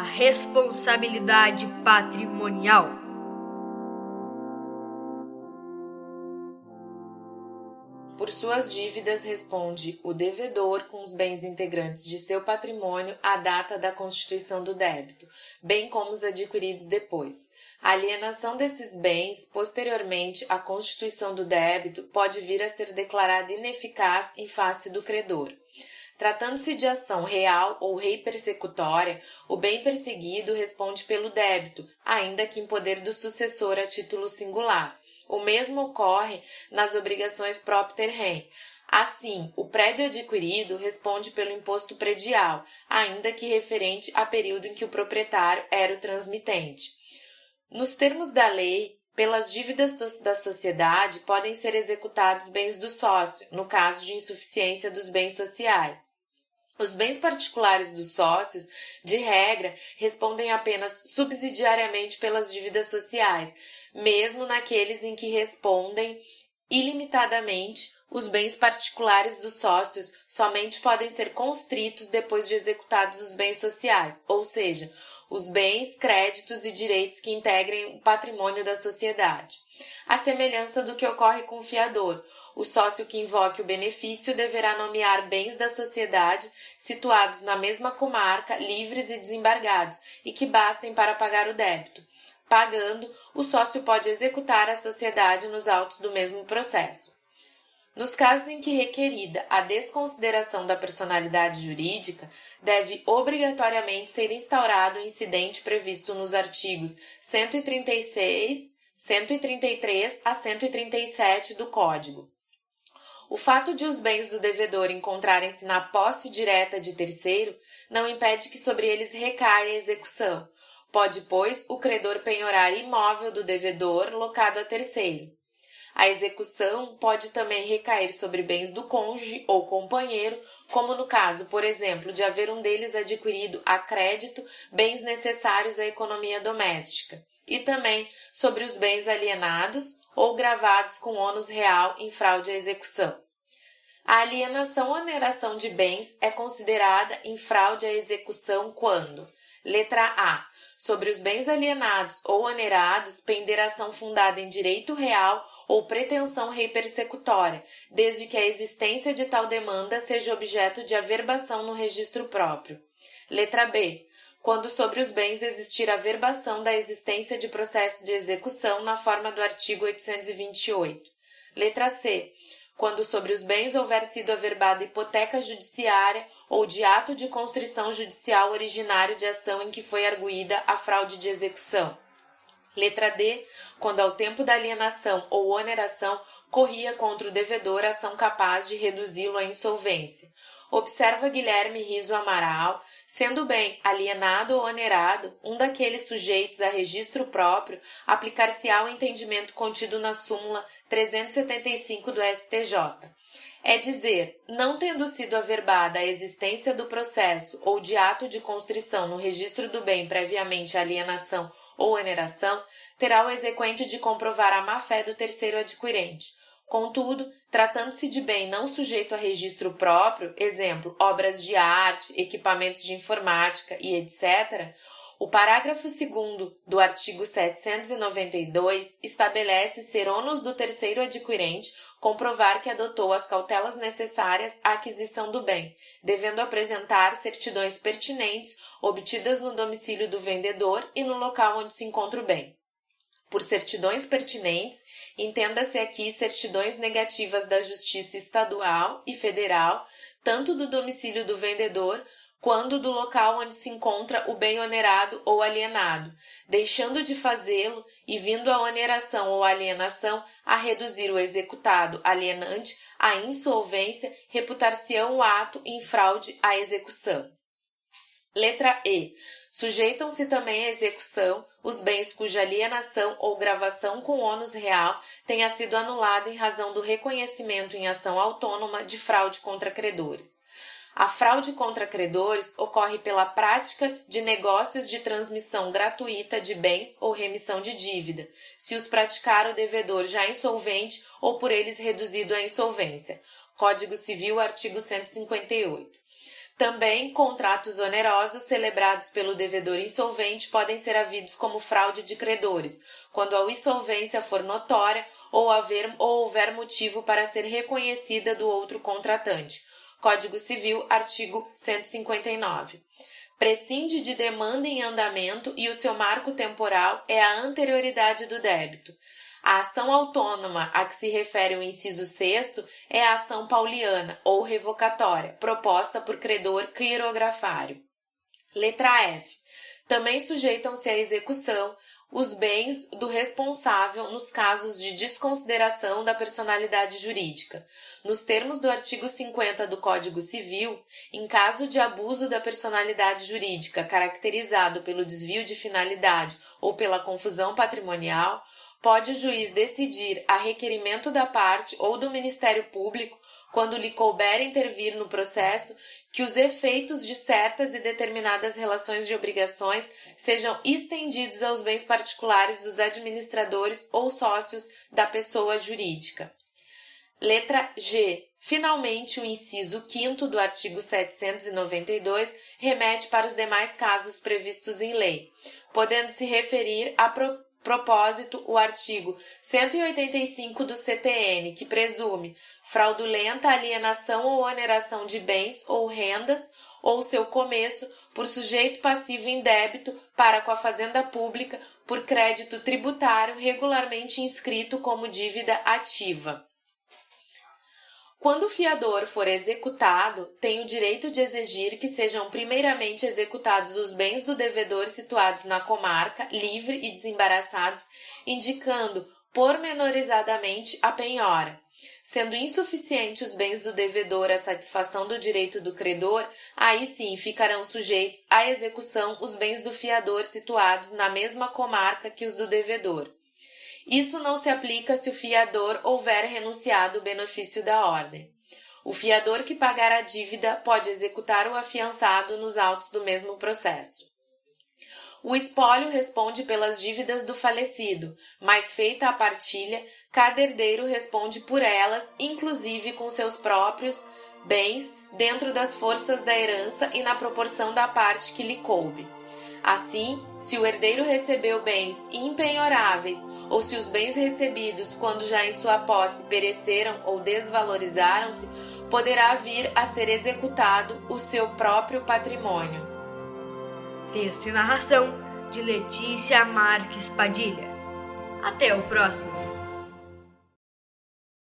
responsabilidade patrimonial. Por suas dívidas responde o devedor com os bens integrantes de seu patrimônio à data da constituição do débito, bem como os adquiridos depois. A alienação desses bens, posteriormente à constituição do débito, pode vir a ser declarada ineficaz em face do credor. Tratando-se de ação real ou rei persecutória, o bem perseguido responde pelo débito, ainda que em poder do sucessor a título singular. O mesmo ocorre nas obrigações propter rem. Assim, o prédio adquirido responde pelo imposto predial, ainda que referente a período em que o proprietário era o transmitente. Nos termos da lei, pelas dívidas da sociedade podem ser executados bens do sócio, no caso de insuficiência dos bens sociais. Os bens particulares dos sócios, de regra, respondem apenas subsidiariamente pelas dívidas sociais, mesmo naqueles em que respondem ilimitadamente, os bens particulares dos sócios somente podem ser constritos depois de executados os bens sociais, ou seja, os bens, créditos e direitos que integrem o patrimônio da sociedade. À semelhança do que ocorre com o fiador, o sócio que invoque o benefício deverá nomear bens da sociedade situados na mesma comarca, livres e desembargados, e que bastem para pagar o débito. Pagando, o sócio pode executar a sociedade nos autos do mesmo processo. Nos casos em que requerida a desconsideração da personalidade jurídica, deve obrigatoriamente ser instaurado o incidente previsto nos artigos 136, 133 a 137 do Código. O fato de os bens do devedor encontrarem-se na posse direta de terceiro não impede que sobre eles recaia a execução. Pode, pois, o credor penhorar imóvel do devedor locado a terceiro. A execução pode também recair sobre bens do cônjuge ou companheiro, como no caso, por exemplo, de haver um deles adquirido a crédito bens necessários à economia doméstica, e também sobre os bens alienados ou gravados com ônus real em fraude à execução. A alienação ou oneração de bens é considerada em fraude à execução quando: letra A. Sobre os bens alienados ou onerados pender ação fundada em direito real ou pretensão rei persecutória, desde que a existência de tal demanda seja objeto de averbação no registro próprio. Letra B. Quando sobre os bens existir averbação da existência de processo de execução na forma do artigo 828. Letra C. Quando sobre os bens houver sido averbada hipoteca judiciária ou de ato de constrição judicial originário de ação em que foi arguída a fraude de execução. Letra D. Quando ao tempo da alienação ou oneração corria contra o devedor ação capaz de reduzi-lo à insolvência. Observa Guilherme Riso Amaral, sendo o bem alienado ou onerado, um daqueles sujeitos a registro próprio, aplicar-se-á o entendimento contido na súmula 375 do STJ. É dizer, não tendo sido averbada a existência do processo ou de ato de constrição no registro do bem previamente à alienação ou oneração, terá o exequente de comprovar a má-fé do terceiro adquirente. Contudo, tratando-se de bem não sujeito a registro próprio, exemplo, obras de arte, equipamentos de informática e etc., o parágrafo 2º do artigo 792 estabelece ser ônus do terceiro adquirente comprovar que adotou as cautelas necessárias à aquisição do bem, devendo apresentar certidões pertinentes obtidas no domicílio do vendedor e no local onde se encontra o bem. Por certidões pertinentes, entenda-se aqui certidões negativas da Justiça Estadual e Federal, tanto do domicílio do vendedor quanto do local onde se encontra o bem onerado ou alienado, deixando de fazê-lo e vindo a oneração ou alienação a reduzir o executado alienante à insolvência, reputar-se-ão o ato em fraude à execução. Letra E. Sujeitam-se também à execução os bens cuja alienação ou gravação com ônus real tenha sido anulada em razão do reconhecimento em ação autônoma de fraude contra credores. A fraude contra credores ocorre pela prática de negócios de transmissão gratuita de bens ou remissão de dívida, se os praticar o devedor já insolvente ou por eles reduzido à insolvência. Código Civil, artigo 158. Também, contratos onerosos celebrados pelo devedor insolvente podem ser havidos como fraude de credores, quando a insolvência for notória ou houver motivo para ser reconhecida do outro contratante. Código Civil, artigo 159. Prescinde de demanda em andamento e o seu marco temporal é a anterioridade do débito. A ação autônoma a que se refere o inciso 6º é a ação pauliana ou revocatória, proposta por credor quirografário. Letra F. Também sujeitam-se à execução os bens do responsável nos casos de desconsideração da personalidade jurídica. Nos termos do artigo 50 do Código Civil, em caso de abuso da personalidade jurídica caracterizado pelo desvio de finalidade ou pela confusão patrimonial, pode o juiz decidir, a requerimento da parte ou do Ministério Público, quando lhe couber intervir no processo, que os efeitos de certas e determinadas relações de obrigações sejam estendidos aos bens particulares dos administradores ou sócios da pessoa jurídica. Letra G. Finalmente, o inciso 5º do artigo 792 remete para os demais casos previstos em lei, podendo se referir a propósito, o artigo 185 do CTN, que presume fraudulenta alienação ou oneração de bens ou rendas, ou seu começo, por sujeito passivo em débito para com a Fazenda Pública por crédito tributário regularmente inscrito como dívida ativa. Quando o fiador for executado, tem o direito de exigir que sejam primeiramente executados os bens do devedor situados na comarca, livre e desembaraçados, indicando pormenorizadamente a penhora. Sendo insuficiente os bens do devedor à satisfação do direito do credor, aí sim ficarão sujeitos à execução os bens do fiador situados na mesma comarca que os do devedor. Isso não se aplica se o fiador houver renunciado o benefício da ordem. O fiador que pagar a dívida pode executar o afiançado nos autos do mesmo processo. O espólio responde pelas dívidas do falecido, mas feita a partilha, cada herdeiro responde por elas, inclusive com seus próprios bens, dentro das forças da herança e na proporção da parte que lhe coube. Assim, se o herdeiro recebeu bens impenhoráveis ou se os bens recebidos, quando já em sua posse pereceram ou desvalorizaram-se, poderá vir a ser executado o seu próprio patrimônio. Texto e narração de Letícia Marques Padilha. Até o próximo!